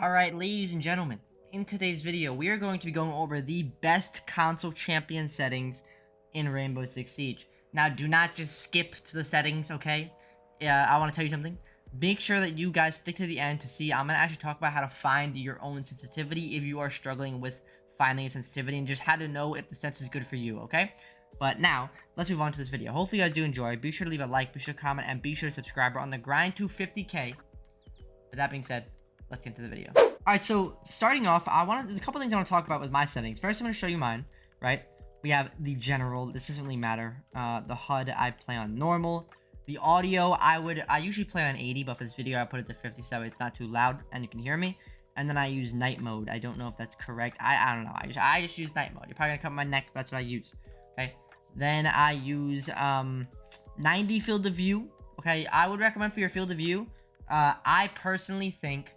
Alright, ladies and gentlemen, in today's video, we are going to be going over the best console champion settings in Rainbow Six Siege. Now, do not just skip to the settings, okay? I want to tell you something. Make sure that you guys stick to the end to see. I'm going to actually talk about how to find your own sensitivity if you are struggling with finding a sensitivity, and just how to know if the sense is good for you, okay? But now, let's move on to this video. Hopefully you guys do enjoy. Be sure to leave a like, be sure to comment, and be sure to subscribe. We're on the grind to 50K. With that being said, let's get into the video. Alright, so starting off, there's a couple things I want to talk about with my settings. First, I'm going to show you mine, right? We have the general. This doesn't really matter. The HUD, I play on normal. The audio, I usually play on 80, but for this video, I put it to 50 so it's not too loud and you can hear me. And then I use night mode. I don't know if that's correct. I don't know. I just use night mode. You're probably going to cut my neck, but that's what I use. Okay. Then I use 90 field of view. Okay. I would recommend for your field of view. I personally think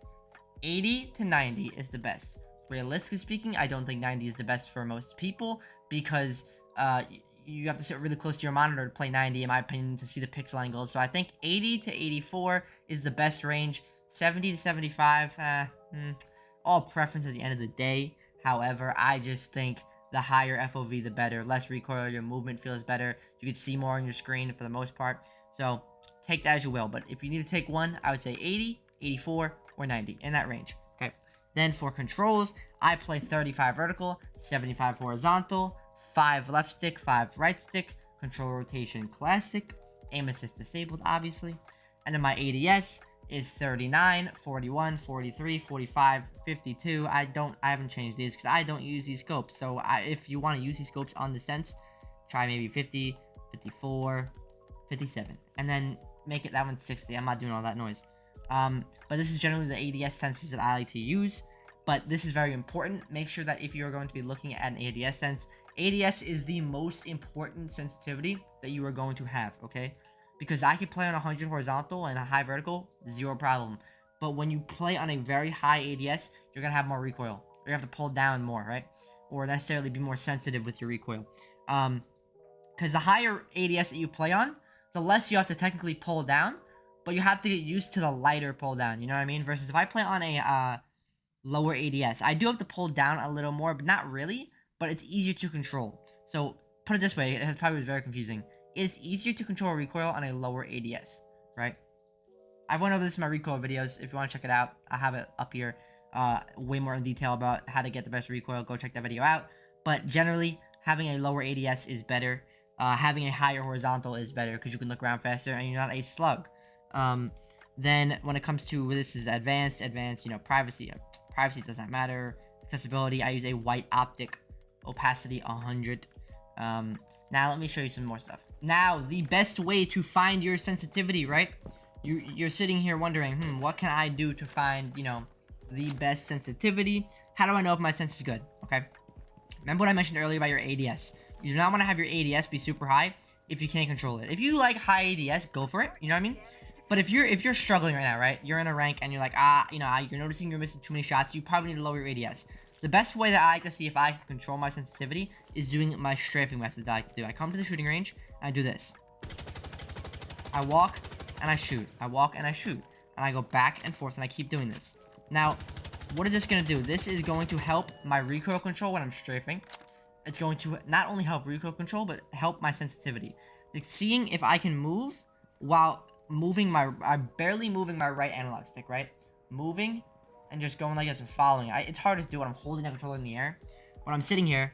80 to 90 is the best. Realistically speaking, I don't think 90 is the best for most people because you have to sit really close to your monitor to play 90, in my opinion, to see the pixel angles. So I think 80 to 84 is the best range. 70 to 75, all preference at the end of the day. However, I just think the higher FOV, the better. Less recoil, your movement feels better. You can see more on your screen for the most part. So take that as you will. But if you need to take one, I would say 80, 84, or 90, in that range. Okay. Then for controls, I play 35 vertical, 75 horizontal, 5 left stick, 5 right stick, control rotation classic, aim assist disabled, obviously. And then my ADS is 39, 41, 43, 45, 52. I haven't changed these because I don't use these scopes. So if you want to use these scopes on the Sens, try maybe 50, 54, 57, and then make it that one 60. I'm not doing all that noise. But this is generally the ADS senses that I like to use. But this is very important. Make sure that if you're going to be looking at an ADS sense, ADS is the most important sensitivity that you are going to have, okay? Because I could play on 100 horizontal and a high vertical, zero problem. But when you play on a very high ADS, you're going to have more recoil. Or you have to pull down more, right? Or necessarily be more sensitive with your recoil. Because the higher ADS that you play on, the less you have to technically pull down. But you have to get used to the lighter pull down, you know what I mean? Versus if I play on a lower ADS, I do have to pull down a little more, but not really. But it's easier to control. So put it this way, it probably was very confusing. It's easier to control recoil on a lower ADS, right? I've went over this in my recoil videos. If you want to check it out, I have it up here. Way more in detail about how to get the best recoil. Go check that video out. But generally, having a lower ADS is better. Having a higher horizontal is better because you can look around faster and you're not a slug. Then when it comes to this is advanced, you know, privacy. Privacy does not matter. Accessibility, I use a white optic. Opacity 100. Now let me show you some more stuff. Now, the best way to find your sensitivity, right? You're sitting here wondering, what can I do to find, you know, the best sensitivity? How do I know if my sense is good? Okay. Remember what I mentioned earlier about your ADS. You do not want to have your ADS be super high if you can't control it. If you like high ADS, go for it. You know what I mean? But if you're struggling right now, right? You're in a rank and you're like, you know, you're noticing you're missing too many shots. You probably need to lower your ADS. The best way that I like to see if I can control my sensitivity is doing my strafing method that I can do. I come to the shooting range and I do this. I walk and I shoot. I walk and I shoot. And I go back and forth and I keep doing this. Now, what is this going to do? This is going to help my recoil control when I'm strafing. It's going to not only help recoil control, but help my sensitivity. Like seeing if I can move while I'm barely moving my right analog stick, right? Moving and just going like this and following. It's hard to do when I'm holding the controller in the air. When I'm sitting here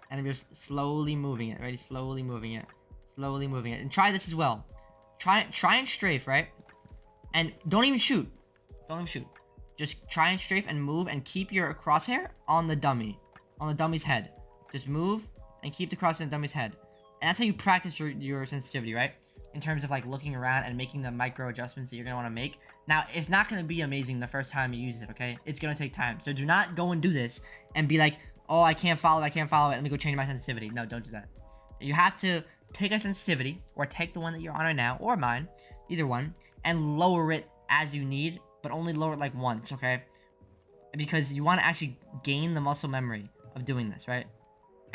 and I'm just slowly moving it, right? Slowly moving it. Slowly moving it. And try this as well. Try and strafe, right? And don't even shoot. Don't even shoot. Just try and strafe and move and keep your crosshair on the dummy. On the dummy's head. Just move and keep the crosshair on the dummy's head. And that's how you practice your sensitivity, right? In terms of like looking around and making the micro adjustments that you're going to want to make. Now, it's not going to be amazing the first time you use it, okay? It's going to take time. So do not go and do this and be like, oh, I can't follow it. Let me go change my sensitivity. No, don't do that. You have to pick a sensitivity or take the one that you're on right now or mine, either one, and lower it as you need, but only lower it like once, okay? Because you want to actually gain the muscle memory of doing this, right?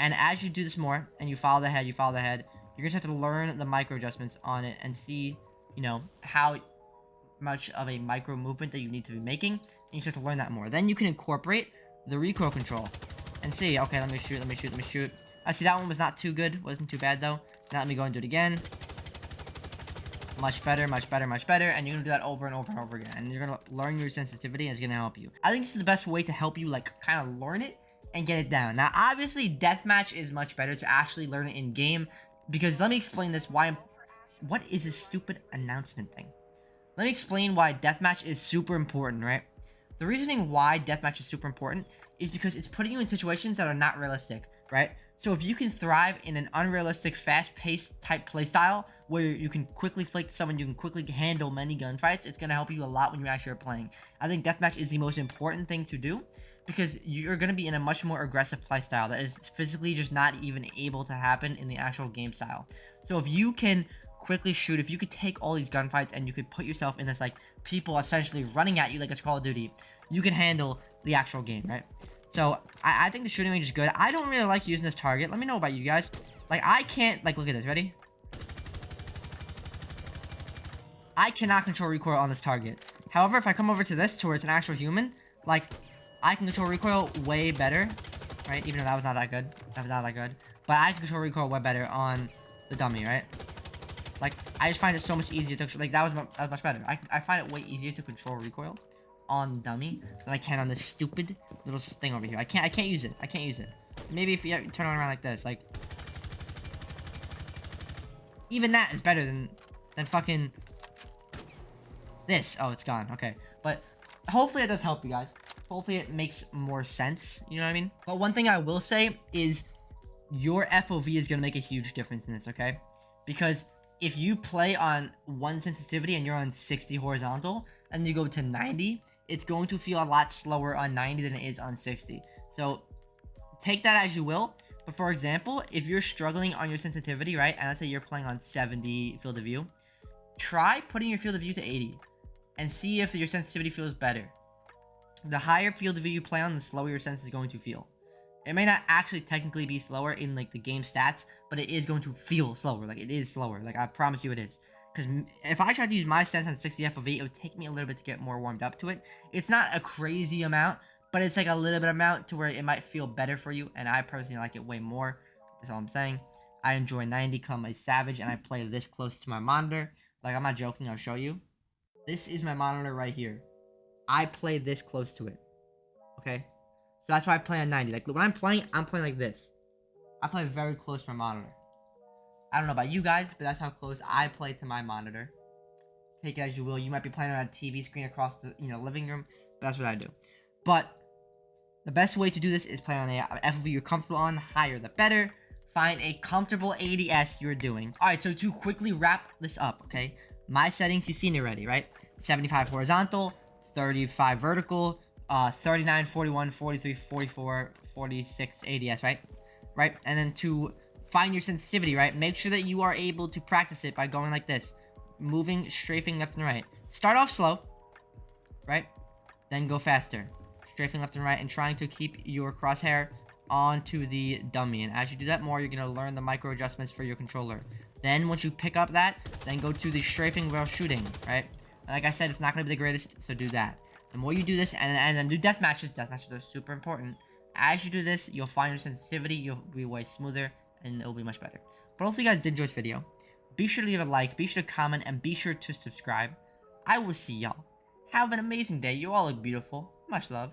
And as you do this more and you follow the head, you're going to have to learn the micro adjustments on it and see, you know, how much of a micro movement that you need to be making And you start to learn that more. Then you can incorporate the recoil control. And see, okay, let me shoot. I see that one was not too good. Wasn't too bad, though. Now let me go and do it again. Much better. And you're gonna do that over and over and over again. And you're gonna learn your sensitivity, and it's gonna help you. I think this is the best way to help you, like, kind of learn it and get it down. Now, obviously, deathmatch is much better to actually learn it in game. Because let me explain this. What is this stupid announcement thing? Let me explain why deathmatch is super important, right? The reasoning why deathmatch is super important is because it's putting you in situations that are not realistic, right? So if you can thrive in an unrealistic, fast-paced type playstyle where you can quickly flick someone, you can quickly handle many gunfights, it's going to help you a lot when you actually are playing. I think deathmatch is the most important thing to do because you're going to be in a much more aggressive playstyle that is physically just not even able to happen in the actual game style. So if you can quickly shoot, if you could take all these gunfights and you could put yourself in this, like, people essentially running at you like it's Call of Duty, you can handle the actual game, right? So, I think the shooting range is good. I don't really like using this target. Let me know about you guys. Like, I can't, like, look at this. Ready? I cannot control recoil on this target. However, if I come over to this, to where it's an actual human, like, I can control recoil way better, right? Even though that was not that good. But I can control recoil way better on the dummy, right? Like, I just find it so much easier to, like, that was much better. I find it way easier to control recoil on dummy than I can on this stupid little thing over here. I can't use it. Maybe if you turn it around like this, like, even that is better than fucking this. Oh, it's gone. Okay, but hopefully it does help you guys. Hopefully it makes more sense. You know what I mean? But one thing I will say is your FOV is gonna make a huge difference in this. Okay, because if you play on 1 sensitivity and you're on 60 horizontal and you go to 90, it's going to feel a lot slower on 90 than it is on 60. So take that as you will. But for example, if you're struggling on your sensitivity, right, and let's say you're playing on 70 field of view, try putting your field of view to 80 and see if your sensitivity feels better. The higher field of view you play on, the slower your sense is going to feel. It may not actually technically be slower in, like, the game stats, but it is going to feel slower. Like, it is slower. Like, I promise you it is. Because if I tried to use my sense on 60 FOV, it would take me a little bit to get more warmed up to it. It's not a crazy amount, but it's like a little bit amount to where it might feel better for you. And I personally like it way more. That's all I'm saying. I enjoy 90 because I'm a savage and I play this close to my monitor. Like, I'm not joking. I'll show you. This is my monitor right here. I play this close to it. Okay? So that's why I play on 90. Like, when I'm playing like this. I play very close to my monitor. I don't know about you guys, but that's how close I play to my monitor. Take it as you will. You might be playing on a TV screen across the, living room, but that's what I do. But the best way to do this is play on a FOV you're comfortable on. Higher the better. Find a comfortable ADS you're doing. Alright, so to quickly wrap this up, okay? My settings, you've seen it already, right? 75 horizontal, 35 vertical, 39, 41, 43, 44, 46 ADS, right? Right? And then to find your sensitivity, right? Make sure that you are able to practice it by going like this. Moving, strafing left and right. Start off slow, right? Then go faster. Strafing left and right and trying to keep your crosshair onto the dummy. And as you do that more, you're going to learn the micro adjustments for your controller. Then once you pick up that, then go to the strafing while shooting, right? And like I said, it's not going to be the greatest, so do that. The more you do this, and then do death matches. Death matches are super important. As you do this, you'll find your sensitivity, you'll be way smoother, and it'll be much better. But hopefully you guys did enjoy this video. Be sure to leave a like, be sure to comment, and be sure to subscribe. I will see y'all. Have an amazing day. You all look beautiful. Much love.